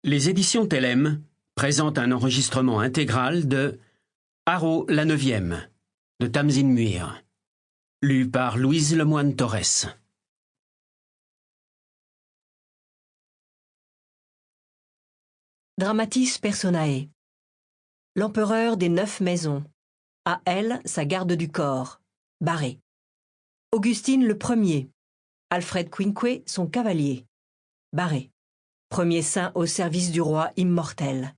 Les éditions Tellem présentent un enregistrement intégral de Haro la neuvième de Tamzin Muir, lu par Louise Lemoine-Torres. Dramatis Personae. L'empereur des 9 maisons. À elle, sa garde du corps. Barré. Augustine le premier. Alfred Quinque, son cavalier. Barré. Premier saint au service du roi immortel.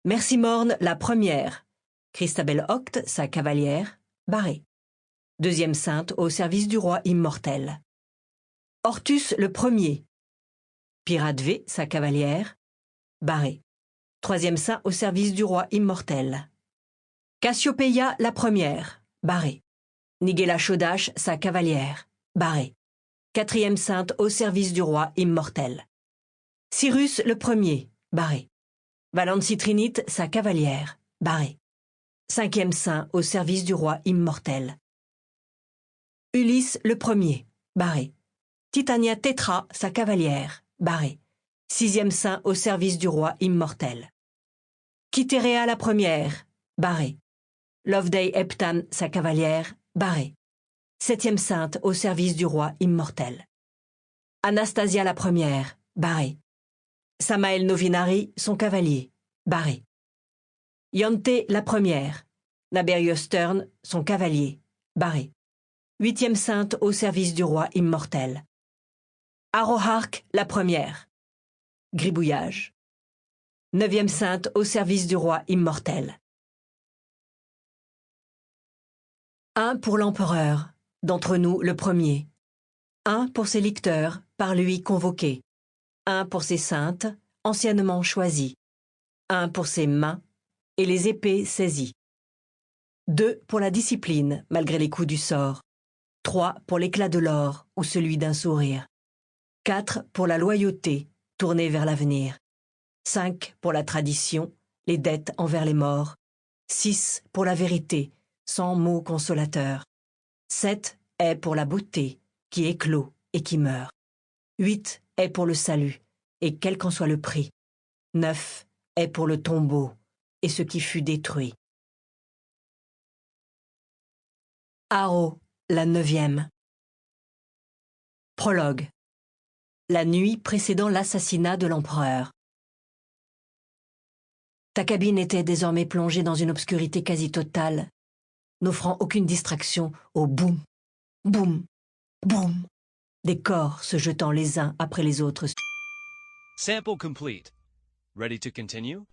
Mercimorne la première. Christabel Octe, sa cavalière. Barré. Deuxième sainte au service du roi immortel. Hortus le premier. Pirate V, sa cavalière. Barré. Troisième saint au service du roi immortel. Cassiopeia la première. Barré. Nigella Shodash, sa cavalière. Barré. Quatrième sainte au service du roi immortel. Cyrus le premier. Barré. Valancitrinite, sa cavalière. Barré. Cinquième saint au service du roi immortel. Ulysse le premier. Barré. Titania Tétra, sa cavalière. Barré. Sixième saint au service du roi immortel. Kythéréa la première. Barré. Loveday Heptan, sa cavalière. Barré. Septième sainte au service du roi immortel. Anastasia la première. Barré. Samael Novinari, son cavalier. Barré. Yonté la première. Naberius Stern, son cavalier. Barré. Huitième sainte au service du roi immortel. Arohark la première. Gribouillage. Neuvième sainte au service du roi immortel. Un pour l'empereur, d'entre nous le premier. Un pour ses licteurs, par lui convoqués. Un pour ses saintes, anciennement choisies. Un pour ses mains, et les épées saisies. 2 pour la discipline, malgré les coups du sort. 3 pour l'éclat de l'or, ou celui d'un sourire. 4 pour la loyauté, tournée vers l'avenir. 5 pour la tradition, les dettes envers les morts. 6 pour la vérité, sans mots consolateurs. 7 est pour la beauté, qui éclot et qui meurt. 8 est pour le salut, et quel qu'en soit le prix. 9 est pour le tombeau, et ce qui fut détruit. Haro, la neuvième. Prologue. La nuit précédant l'assassinat de l'empereur. Ta cabine était désormais plongée dans une obscurité quasi totale, n'offrant aucune distraction au boum, boum, boum, des corps se jetant les uns après les autres. Sample complete. Ready to continue?